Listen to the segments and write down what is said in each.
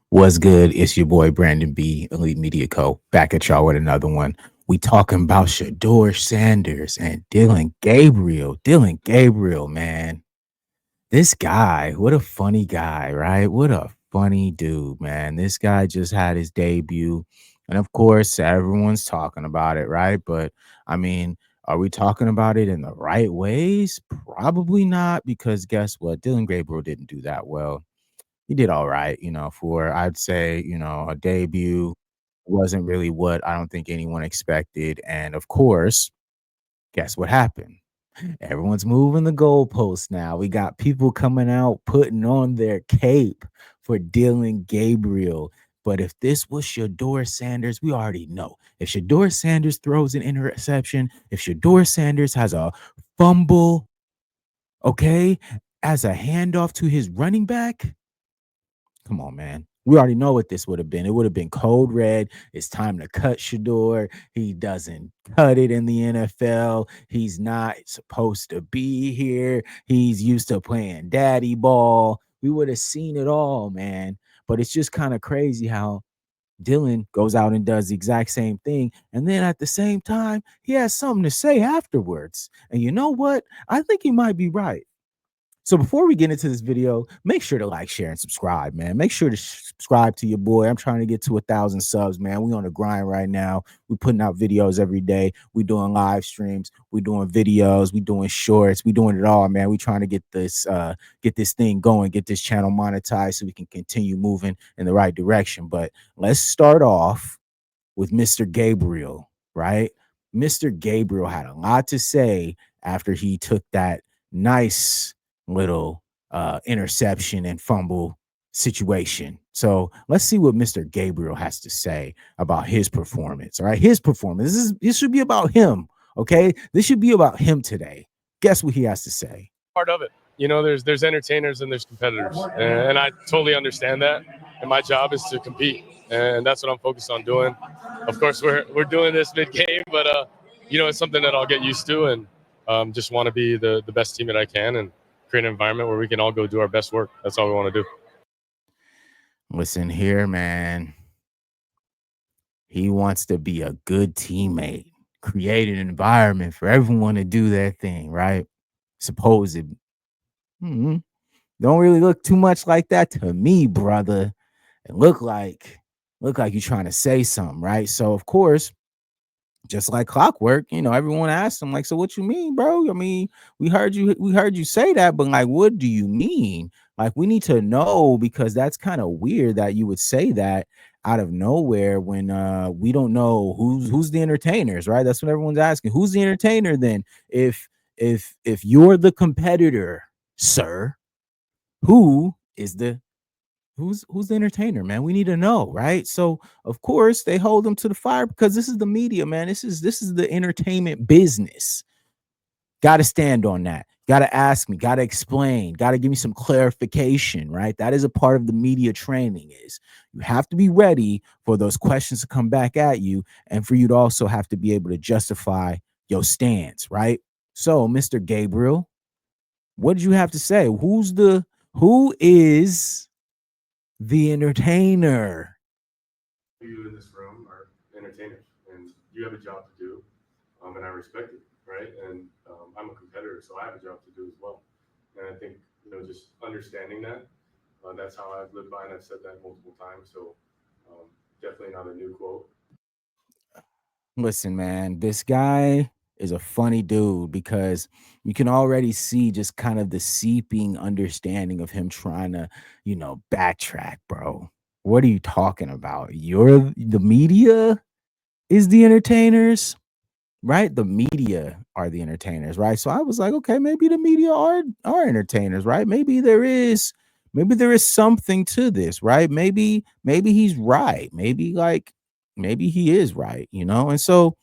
What's good? It's your boy Brandon B, Elite Media Co. Back at y'all with another one. We talking about Shador Sanders and Dillon Gabriel. Dillon Gabriel, man. This guy, what a funny guy, right? What a funny dude, man. This guy just had his debut. And of course, everyone's talking about it, right? But I mean, are we talking about it in the right ways? Probably not, because guess what? Dillon Gabriel didn't do that well. He did all right, for I'd say, a debut. Wasn't really what I don't think anyone expected. And of course, guess what happened? Everyone's moving the goalposts now. We got people coming out putting on their cape for Dillon Gabriel. But if this was Shador Sanders, we already know. If Shador Sanders throws an interception, if Shador Sanders has a fumble, okay, as a handoff to his running back, come on, man. We already know what this would have been. It would have been code red. It's time to cut Shador. He doesn't cut it in the NFL. He's not supposed to be here. He's used to playing daddy ball. We would have seen it all, man. But it's just kind of crazy how Dillon goes out and does the exact same thing. And then at the same time, he has something to say afterwards. And you know what? I think he might be right. So before we get into this video, make sure to like, share, and subscribe, man. Make sure to subscribe to your boy. I'm trying to get to 1,000 subs, man. We on the grind right now. We putting out videos every day. We doing live streams. We doing videos. We doing shorts. We doing it all, man. We trying to get this thing going, get this channel monetized so we can continue moving in the right direction. But let's start off with Mr. Gabriel, right? Mr. Gabriel had a lot to say after he took that nice little interception and fumble situation. So let's see what Mr. Gabriel has to say about his performance. All right, his performance. This should be about him. Okay, this should be about him today. Guess what he has to say. Part of it. There's entertainers and there's competitors, and I totally understand that. And my job is to compete, and that's what I'm focused on doing. Of course, we're doing this mid game, but it's something that I'll get used to, and just want to be the best team that I can and create an environment where we can all go do our best work. That's all we want to do. Listen here, man. He wants to be a good teammate, create an environment for everyone to do their thing, right? Supposed. Don't really look too much like that to me, brother. It look like you're trying to say something, right? So of course, just like clockwork, everyone asked him, like, so what you mean, bro? I mean, we heard you say that, but like, what do you mean? Like, we need to know, because that's kind of weird that you would say that out of nowhere when we don't know who's the entertainers, right? That's what everyone's asking. Who's the entertainer then? If you're the competitor, sir, who is the who's the entertainer, man? We need to know, right? So of course they hold them to the fire because this is the media, man. This is the entertainment business. Got to stand on that. Got to ask me, got to explain, got to give me some clarification, right? That is a part of the media training. Is you have to be ready for those questions to come back at you, and for you to also have to be able to justify your stance, right? So Mr. Gabriel, what did you have to say? Who is the entertainer? You in this room are entertainers, and you have a job to do, and I respect it, right? And I'm a competitor, so I have a job to do as well. And I think just understanding that, that's how I've lived by, and I've said that multiple times. So definitely not a new quote. Listen, man, this guy is a funny dude because you can already see just kind of the seeping understanding of him trying to, backtrack, bro. What are you talking about? You're the media is the entertainers, right? The media are the entertainers, right? So I was like, okay, maybe the media are entertainers, right? Maybe there is something to this, right? Maybe he's right. Maybe he is right, And so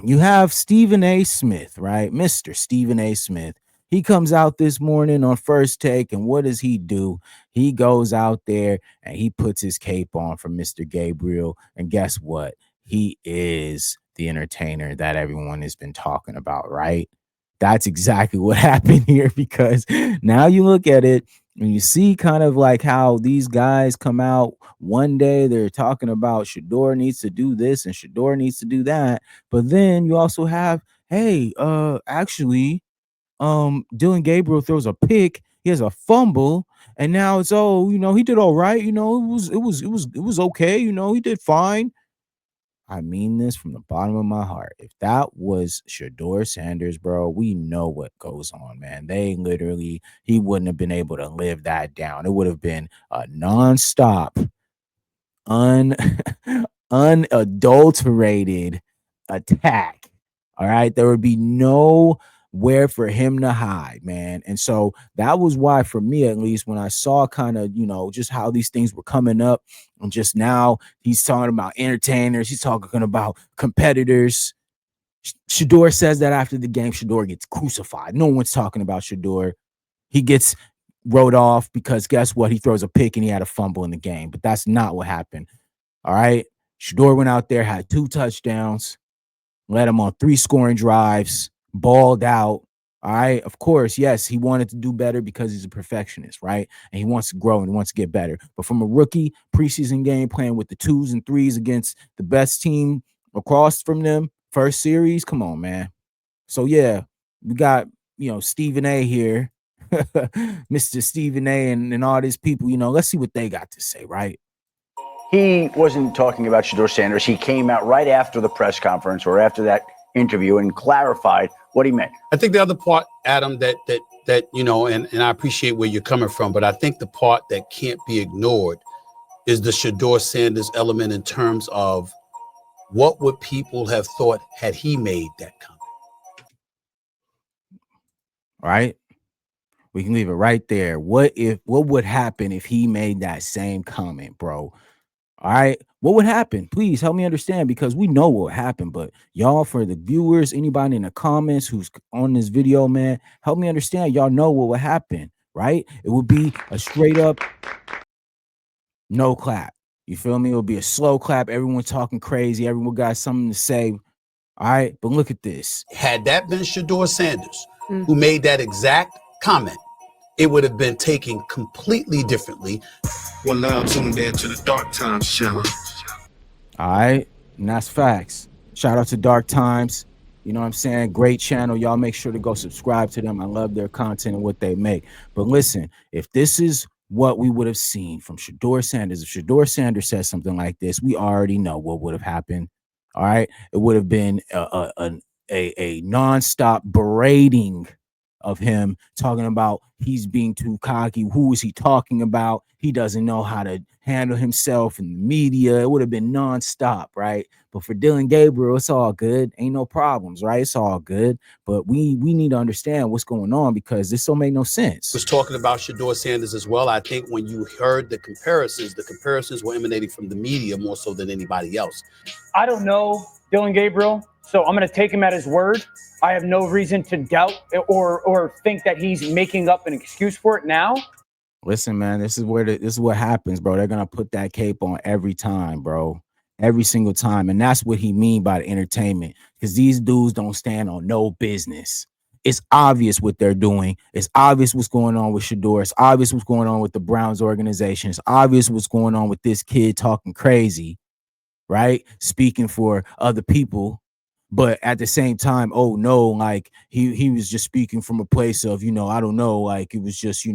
you have Stephen A. Smith, right? Mr. Stephen A. Smith. He comes out this morning on First Take, and what does he do? He goes out there and he puts his cape on for Mr. Gabriel. And guess what? He is the entertainer that everyone has been talking about, right? That's exactly what happened here, because now you look at it, And you see kind of like how these guys come out one day, they're talking about Shador needs to do this and Shador needs to do that. But then you also have, hey, actually, Dillon Gabriel throws a pick, he has a fumble, and now it's, oh, he did all right, it was okay, he did fine. I mean this from the bottom of my heart. If that was Shador Sanders, bro, we know what goes on, man. He wouldn't have been able to live that down. It would have been a nonstop, un unadulterated attack. All right. There would be nowhere for him to hide, man. And so that was why, for me at least, when I saw kind of, just how these things were coming up, and just now he's talking about entertainers, he's talking about competitors. Shador says that after the game, Shador gets crucified. No one's talking about Shador. He gets wrote off because guess what? He throws a pick and he had a fumble in the game. But that's not what happened. All right. Shador went out there, had 2 touchdowns, led him on 3 scoring drives, balled out. All right. Of course, yes, he wanted to do better because he's a perfectionist, right? And he wants to grow and he wants to get better. But from a rookie preseason game, playing with the 2s and 3s against the best team across from them, first series, come on, man. So yeah, we got, Stephen A here, Mr. Stephen A and all these people, let's see what they got to say, right? He wasn't talking about Shador Sanders. He came out right after the press conference or after that interview and clarified what he meant. I think the other part, Adam, that and I appreciate where you're coming from, but I think the part that can't be ignored is the Shador Sanders element in terms of what would people have thought had he made that comment. All right. We can leave it right there. What would happen if he made that same comment, bro? All right. What would happen? Please help me understand, because we know what happened. But y'all, for the viewers, anybody in the comments who's on this video, man, help me understand. Y'all know what would happen, right? It would be a straight up no clap. You feel me? It would be a slow clap. Everyone talking crazy. Everyone got something to say. All right. But look at this. Had that been Shador Sanders who made that exact comment, it would have been taken completely differently. Well, now tuned in to the Dark Times channel. All right. And that's facts. Shout out to Dark Times. You know what I'm saying? Great channel. Y'all make sure to go subscribe to them. I love their content and what they make. But listen, if this is what we would have seen from Shador Sanders, if Shador Sanders says something like this, we already know what would have happened. All right. It would have been a nonstop berating of him, talking about he's being too cocky. Who is he talking about? He doesn't know how to handle himself in the media. It would have been nonstop, right? But for Dillon Gabriel, it's all good. Ain't no problems, right? It's all good. But we need to understand what's going on, because this don't make no sense. Was talking about Shador Sanders as well. I think when you heard the comparisons were emanating from the media more so than anybody else. I don't know Dillon Gabriel, so I'm going to take him at his word. I have no reason to doubt or think that he's making up an excuse for it now. Listen, man, this is what happens, bro. They're gonna put that cape on every time, bro. Every single time. And that's what he mean by the entertainment. Because these dudes don't stand on no business. It's obvious what they're doing. It's obvious what's going on with Shador. It's obvious what's going on with the Browns organization. It's obvious what's going on with this kid talking crazy, right? Speaking for other people. But at the same time, oh no, like he was just speaking from a place of, I don't know, like it was just,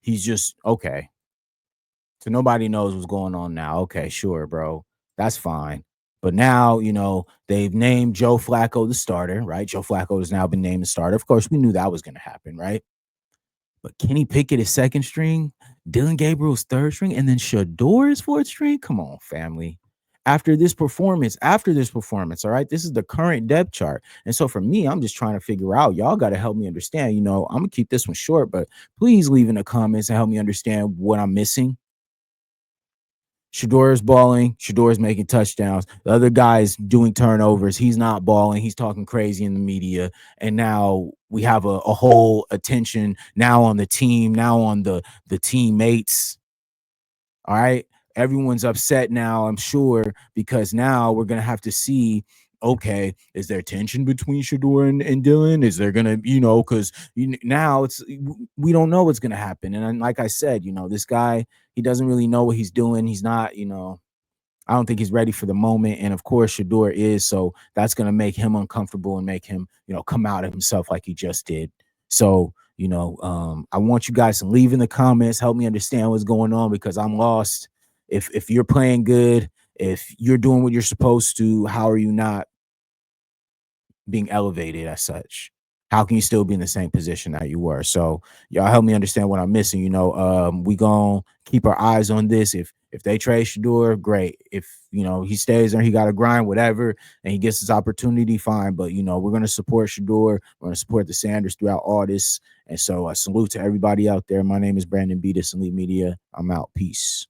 he's just okay. So nobody knows what's going on now. Okay, sure, bro. That's fine. But now, they've named Joe Flacco the starter, right? Joe Flacco has now been named the starter. Of course, we knew that was going to happen, right? But Kenny Pickett is second string, Dillon Gabriel's third string, and then Shador is fourth string. Come on, family. After this performance, all right, this is the current depth chart. And so for me, I'm just trying to figure out, y'all got to help me understand, I'm going to keep this one short, but please leave in the comments and help me understand what I'm missing. Shador is balling. Shador is making touchdowns. The other guy is doing turnovers. He's not balling. He's talking crazy in the media. And now we have a whole attention now on the team, now on the teammates. All right. Everyone's upset now, I'm sure, because now we're going to have to see, okay, is there tension between Shador and Dillon? Is there gonna, because now we don't know what's gonna happen. And like I said, this guy, he doesn't really know what he's doing. He's not, I don't think he's ready for the moment. And of course, Shador is. So that's gonna make him uncomfortable and make him, come out of himself like he just did. So, I want you guys to leave in the comments, help me understand what's going on, because I'm lost. If you're playing good, if you're doing what you're supposed to, how are you not being elevated as such? How can you still be in the same position that you were? So y'all help me understand what I'm missing. We gonna keep our eyes on this. If they trade Shador, great. If he stays there, he got to grind, whatever, and he gets his opportunity, fine. But we're gonna support Shador. We're gonna support the Sanders throughout all this. And so salute to everybody out there. My name is Brandon B. This Elite Media. I'm out. Peace.